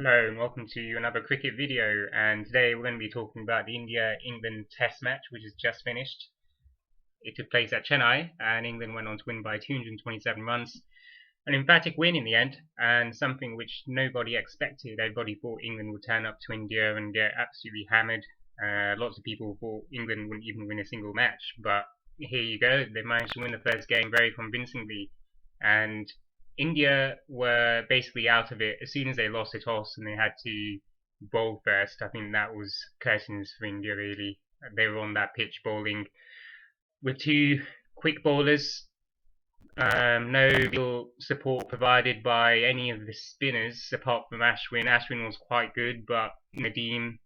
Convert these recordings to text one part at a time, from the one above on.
Hello and welcome to another cricket video, and today we're going to be talking about the India-England test match which has just finished. It took place at Chennai and England went on to win by 227 runs. An emphatic win in the end, and something which nobody expected. Everybody thought England would turn up to India and get absolutely hammered. Lots of people thought England wouldn't even win a single match, but here you go, they managed to win the first game very convincingly. And India were basically out of it as soon as they lost the toss and they had to bowl first. I think that was curtains for India, really. They were on that pitch bowling with two quick bowlers. No real support provided by any of the spinners apart from Ashwin. Ashwin was quite good, but Nadeem,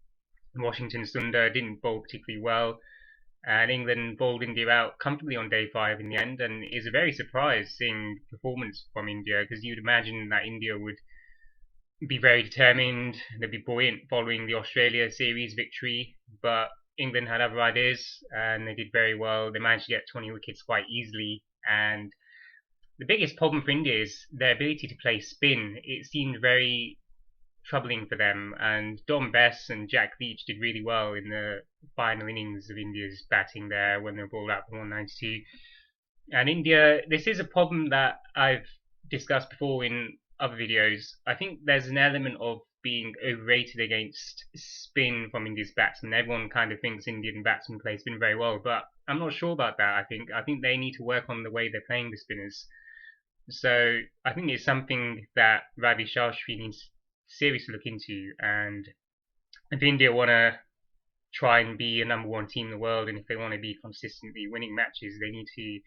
Washington Sundar didn't bowl particularly well. And England bowled India out comfortably on day 5 in the end, and it's a very surprising performance from India because you'd imagine that India would be very determined, they'd be buoyant following the Australia series victory, but England had other ideas and they did very well. They managed to get 20 wickets quite easily, and the biggest problem for India is their ability to play spin. It seemed very troubling for them, and Dom Bess and Jack Leach did really well in the final innings of India's batting there when they were balled out for 192. And India, this is a problem that I've discussed before in other videos. I think there's an element of being overrated against spin from India's batsmen. Everyone kind of thinks Indian batsmen play spin very well, but I'm not sure about that. I think they need to work on the way they're playing the spinners. So I think it's something that Ravi Shastri needs seriously look into, and if India want to try and be a #1 team in the world, and if they want to be consistently winning matches, they need to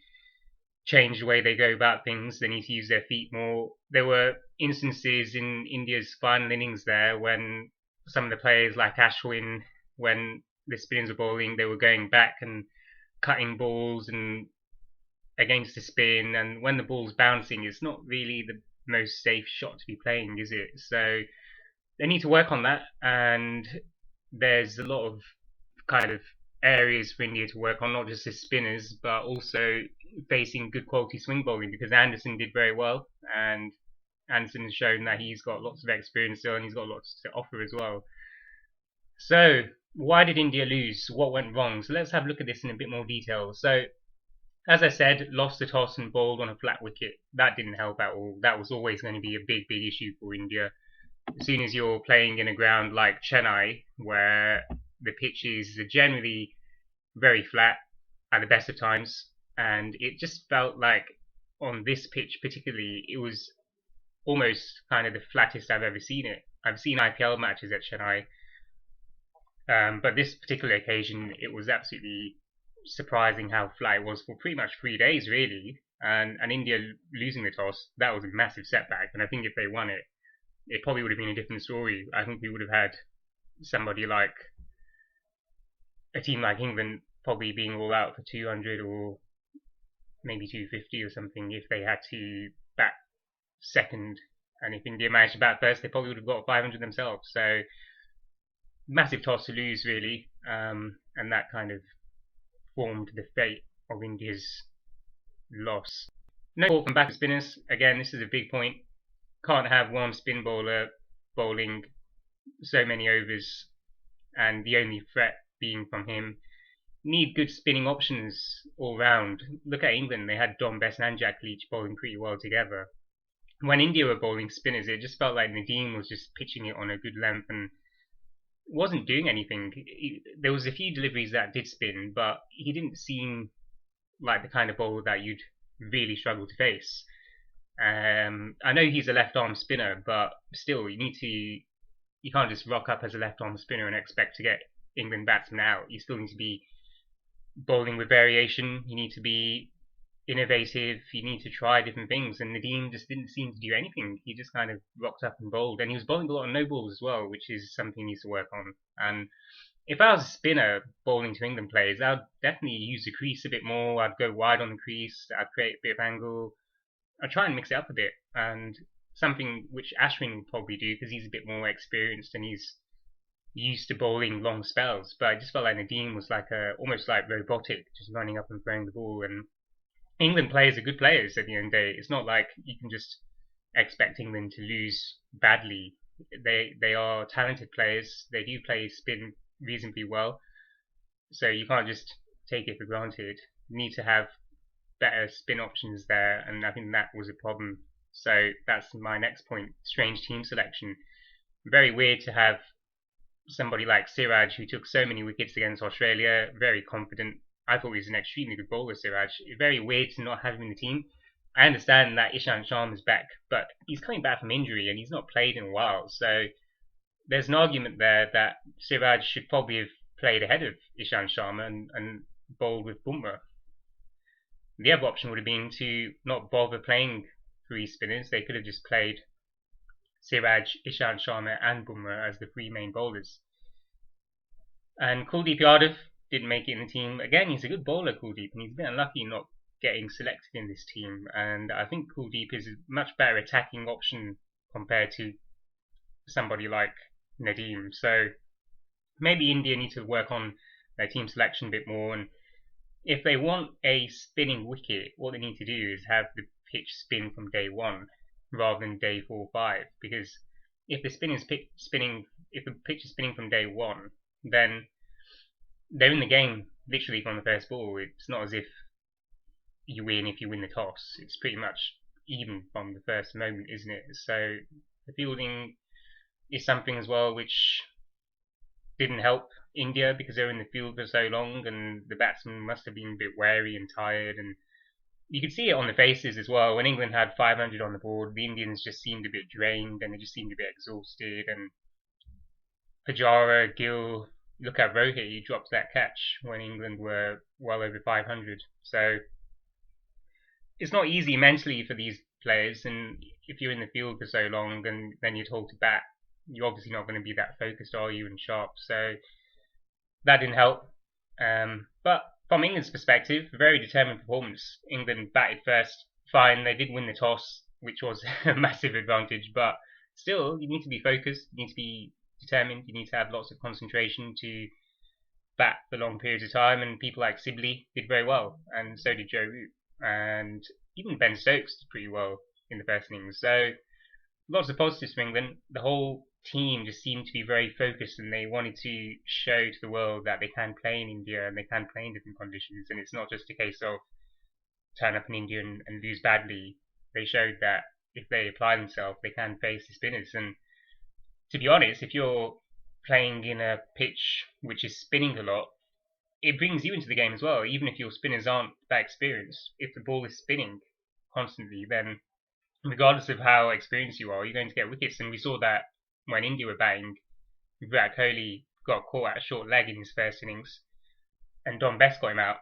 change the way they go about things. They need to use their feet more. There were instances in India's final innings there when some of the players like Ashwin, when the spinners were bowling, they were going back and cutting balls and against the spin, and when the ball's bouncing, it's not really the most safe shot to be playing, is it? So they need to work on that, and there's a lot of kind of areas for India to work on, not just the spinners, but also facing good quality swing bowling, because Anderson did very well, and Anderson has shown that he's got lots of experience still, and he's got lots to offer as well. So why did India lose? What went wrong? So let's have a look at this in a bit more detail. So as I said, lost the toss and bowled on a flat wicket. That didn't help at all. That was always going to be a big issue for India. As soon as you're playing in a ground like Chennai, where the pitches are generally very flat at the best of times, and it just felt like on this pitch particularly, it was almost kind of the flattest I've ever seen it. I've seen IPL matches at Chennai, but this particular occasion, it was absolutely surprising how flat it was for pretty much 3 days, really. And India losing the toss, that was a massive setback. And I think if they won it, it probably would have been a different story. I think we would have had somebody like a team like England probably being all out for 200 or maybe 250 or something if they had to bat second. And if India managed to bat first, they probably would have got 500 themselves. So massive toss to lose, really, and that kind of formed the fate of India's loss. No ball from back spinners. Again, this is a big point. Can't have one spin bowler bowling so many overs and the only threat being from him. Need good spinning options all round. Look at England, they had Dom Bess and Jack Leach bowling pretty well together. When India were bowling spinners, it just felt like Nadeem was just pitching it on a good length and wasn't doing anything. There was a few deliveries that did spin, but he didn't seem like the kind of bowler that you'd really struggle to face. I know he's a left-arm spinner, but still, you can't just rock up as a left-arm spinner and expect to get England batsmen out. You still need to be bowling with variation. You need to be innovative. You need to try different things. And Nadeem just didn't seem to do anything. He just kind of rocked up and bowled, and he was bowling a lot of no balls as well, which is something he needs to work on. And if I was a spinner bowling to England players, I'd definitely use the crease a bit more. I'd go wide on the crease. I'd create a bit of angle. I'd try and mix it up a bit, and something which Ashwin will probably do because he's a bit more experienced and he's used to bowling long spells. But I just felt like Nadeem was like almost like robotic, just running up and throwing the ball. And England players are good players at the end of the day. It's not like you can just expect England to lose badly They are talented players. They do play spin reasonably well, so you can't just take it for granted. You need to have better spin options there, and I think that was a problem. So that's my next point: strange team selection. Very weird to have somebody like Siraj, who took so many wickets against Australia, very confident. I thought he was an extremely good bowler, Siraj. Very weird to not have him in the team. I understand that Ishant Sharma is back, but he's coming back from injury and he's not played in a while. So there's an argument there that Siraj should probably have played ahead of Ishant Sharma and bowled with Bumrah. The other option would have been to not bother playing three spinners. They could have just played Siraj, Ishant Sharma, and Bumrah as the three main bowlers. And Kuldeep Yadav didn't make it in the team. Again, he's a good bowler, Kuldeep, and he's been unlucky not getting selected in this team. And I think Kuldeep is a much better attacking option compared to somebody like Nadeem. So maybe India need to work on their team selection a bit more. And if they want a spinning wicket, what they need to do is have the pitch spin from day one rather than day 4 or 5. Because if the if the pitch is spinning from day one, then they're in the game literally from the first ball. It's not as if you win if you win the toss. It's pretty much even from the first moment, isn't it? So the fielding is something as well which didn't help India because they were in the field for so long, and the batsmen must have been a bit wary and tired, and you could see it on the faces as well. When England had 500 on the board, the Indians just seemed a bit drained and they just seemed a bit exhausted. And Pujara, Gill, look at Rohit, he dropped that catch when England were well over 500. So it's not easy mentally for these players, and if you're in the field for so long and then you're told to bat, you're obviously not going to be that focused, are you, and sharp. So that didn't help. But from England's perspective, a very determined performance. England batted first, fine, they did win the toss, which was a massive advantage, but still, you need to be focused, you need to be determined, you need to have lots of concentration to bat for long periods of time, and people like Sibley did very well, and so did Joe Root, and even Ben Stokes did pretty well in the first innings. So lots of positives for England. The whole team just seemed to be very focused, and they wanted to show to the world that they can play in India and they can play in different conditions, and it's not just a case of turn up in India and lose badly. They showed that if they apply themselves, they can face the spinners. And to be honest, if you're playing in a pitch which is spinning a lot, it brings you into the game as well. Even if your spinners aren't that experienced, if the ball is spinning constantly, then regardless of how experienced you are, you're going to get wickets. And we saw that when India were batting, Virat Kohli got caught at a short leg in his first innings, and Don Best got him out.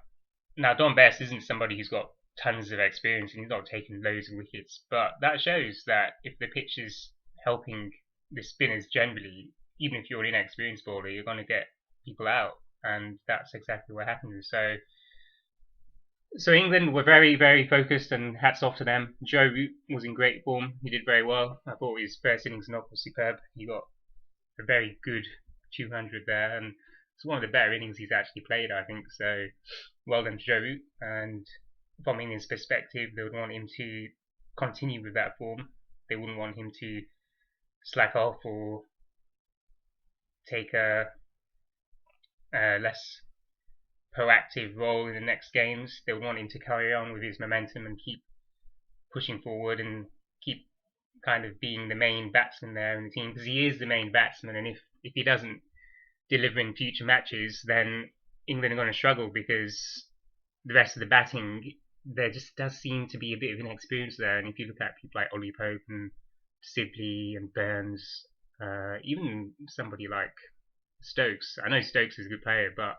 Now, Don Best isn't somebody who's got tons of experience, and he's not taken loads of wickets, but that shows that if the pitch is helping the spinners generally, even if you're an inexperienced bowler, you're going to get people out, and that's exactly what happened. So England were very, very focused, and hats off to them. Joe Root was in great form. He did very well. I thought his first innings and off was superb. He got a very good 200 there, and it's one of the better innings he's actually played, I think. So well done to Joe Root. And from England's perspective, they would want him to continue with that form. They wouldn't want him to slack off or take a less proactive role in the next games. They would want him to carry on with his momentum and keep pushing forward and keep kind of being the main batsman there in the team, because he is the main batsman, and if he doesn't deliver in future matches, then England are going to struggle, because the rest of the batting, there just does seem to be a bit of inexperience there. And if you look at people like Ollie Pope and Sibley and Burns, even somebody like Stokes, I know Stokes is a good player, but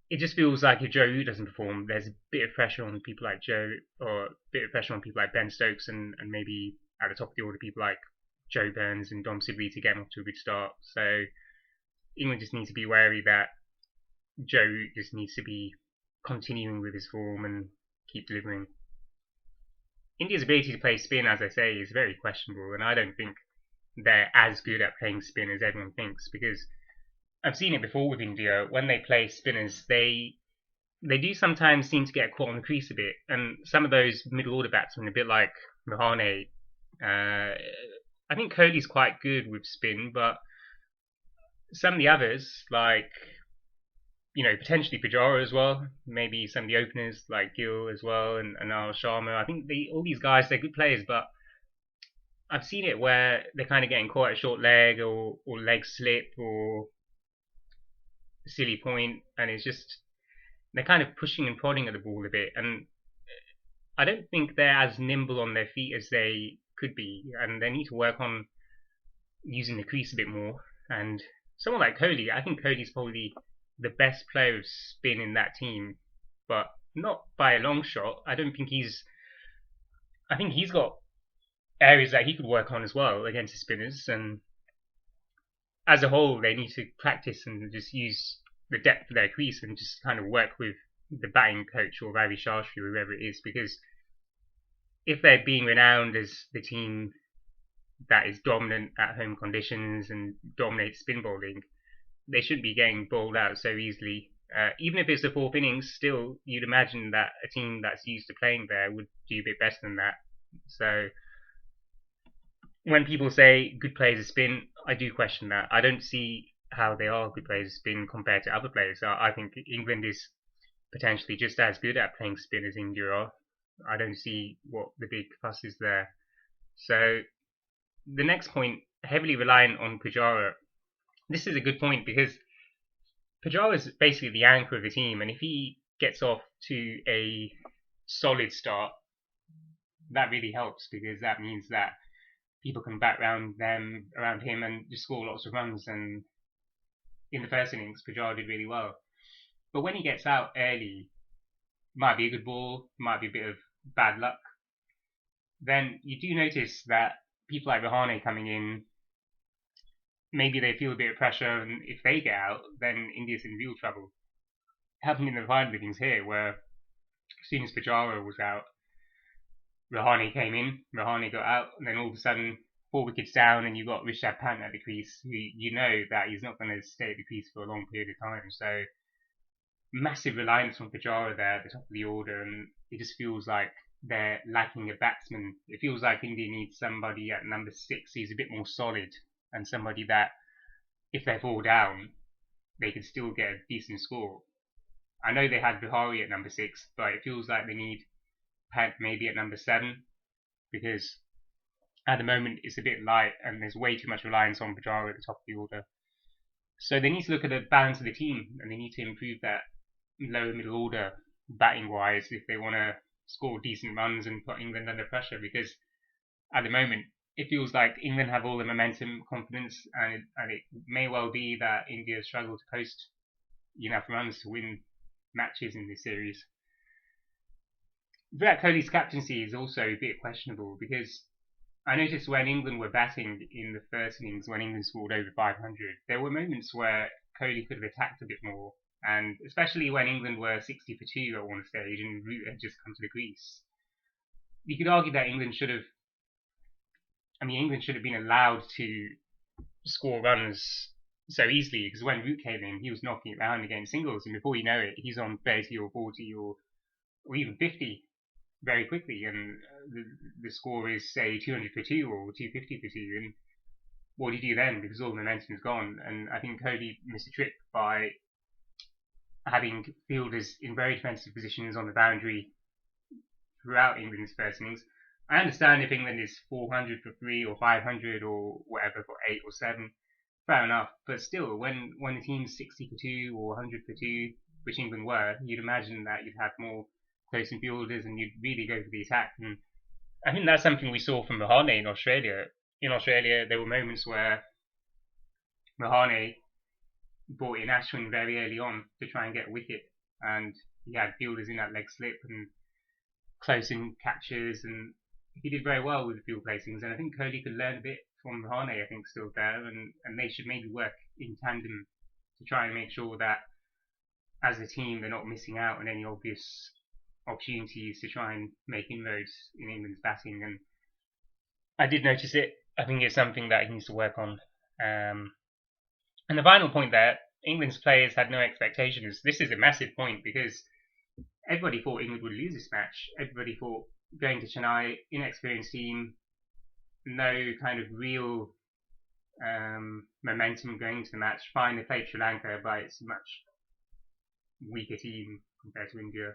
it just feels like if Joe Root doesn't perform, there's a bit of pressure on people like Joe, or a bit of pressure on people like Ben Stokes, and maybe at the top of the order people like Joe Burns and Dom Sibley to get him off to a good start. So England just needs to be wary that Joe Root just needs to be continuing with his form and keep delivering. India's ability to play spin, as I say, is very questionable, and I don't think they're as good at playing spin as everyone thinks, because I've seen it before with India. When they play spinners, they do sometimes seem to get caught on the crease a bit, and some of those middle order batsmen, a bit like Rahane, I I think Kohli's quite good with spin, but some of the others, like potentially Pujara as well, maybe some of the openers like Gill as well, and Anil Sharma. I think all these guys, they're good players, but I've seen it where they're kind of getting caught at short leg or leg slip or silly point, and it's just they're kind of pushing and prodding at the ball a bit, and I don't think they're as nimble on their feet as they could be, and they need to work on using the crease a bit more. And someone like Kohli, I think Kohli's probably the best player of spin in that team, but not by a long shot. I think he's got areas that he could work on as well against the spinners, and as a whole, they need to practice and just use the depth of their crease and just kind of work with the batting coach or Ravi Shastri or whoever it is, because if they're being renowned as the team that is dominant at home conditions and dominates spin bowling, they shouldn't be getting bowled out so easily. Even if it's the fourth innings, still you'd imagine that a team that's used to playing there would do a bit better than that. So when people say good players of spin, I do question that. I don't see how they are good players of spin compared to other players. I think England is potentially just as good at playing spin as India are. I don't see what the big fuss is there. So the next point, heavily reliant on Pujara. This is a good point because Pujara is basically the anchor of the team, and if he gets off to a solid start, that really helps because that means that people can bat around him and just score lots of runs. And in the first innings, Pujara did really well. But when he gets out early, might be a good ball, might be a bit of bad luck, then you do notice that people like Rahane coming in, maybe they feel a bit of pressure, and if they get out, then India's in real trouble. It happened in the final innings here, where as soon as Pujara was out, Rahane came in, Rahane got out, and then all of a sudden, 4 wickets down, and you've got Rishabh Pant at the crease. You know that he's not going to stay at the crease for a long period of time. So massive reliance on Pujara there at the top of the order, and it just feels like they're lacking a batsman. It feels like India needs somebody at number 6 who's a bit more solid, and somebody that, if they fall down, they can still get a decent score. I know they had Bihari at number 6, but it feels like they need Pant maybe at number 7, because at the moment it's a bit light and there's way too much reliance on Pujara at the top of the order. So they need to look at the balance of the team, and they need to improve that lower middle order batting wise if they want to score decent runs and put England under pressure, because at the moment it feels like England have all the momentum, confidence, and it may well be that India struggle to post enough runs to win matches in this series. Virat Kohli's captaincy is also a bit questionable, because I noticed when England were batting in the first innings, when England scored over 500, there were moments where Kohli could have attacked a bit more, and especially when England were 60 for 2 at one stage and Root had just come to the crease. You could argue that England should have been allowed to score runs so easily, because when Root came in, he was knocking it around against singles, and before you know it, he's on 30 or 40 or even 50 very quickly, and the score is, say, 200 for 2 or 250 for 2, and what do you do then? Because all the momentum is gone. And I think Kohli missed a trick by having fielders in very defensive positions on the boundary throughout England's first innings. I understand if England is 400 for 3 or 500 or whatever for 8 or 7, fair enough, but still, when the team's 60 for 2 or 100 for 2, which England were, you'd imagine that you'd have more close-in fielders and you'd really go for the attack. And I think that's something we saw from Rahane in Australia. In Australia, there were moments where Rahane brought in Ashwin very early on to try and get a wicket, and he had fielders in that leg slip and close-in catches, and he did very well with the field placings. And I think Kohli could learn a bit from Rahane, I think, still there, and they should maybe work in tandem to try and make sure that as a team they're not missing out on any obvious opportunities to try and make inroads in England's batting. And I did notice it. I think it's something that he needs to work on. And the final point there, England's players had no expectations. This is a massive point because everybody thought England would lose this match. Everybody thought going to Chennai, inexperienced team, no kind of real momentum going into the match. Fine, they played Sri Lanka, but it's a much weaker team compared to India.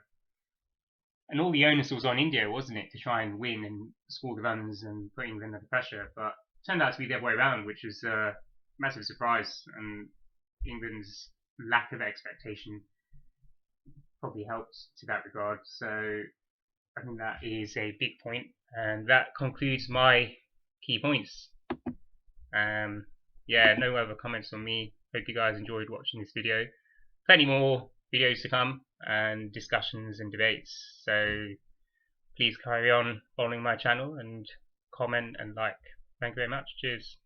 And all the onus was on India, wasn't it, to try and win and score the runs and put England under pressure. But it turned out to be the other way around, which was a massive surprise. And England's lack of expectation probably helped to that regard. So I think that is a big point, and that concludes my key points. Yeah, no other comments on me. Hope you guys enjoyed watching this video. Plenty more videos to come and discussions and debates. So please carry on following my channel and comment and like. Thank you very much. Cheers.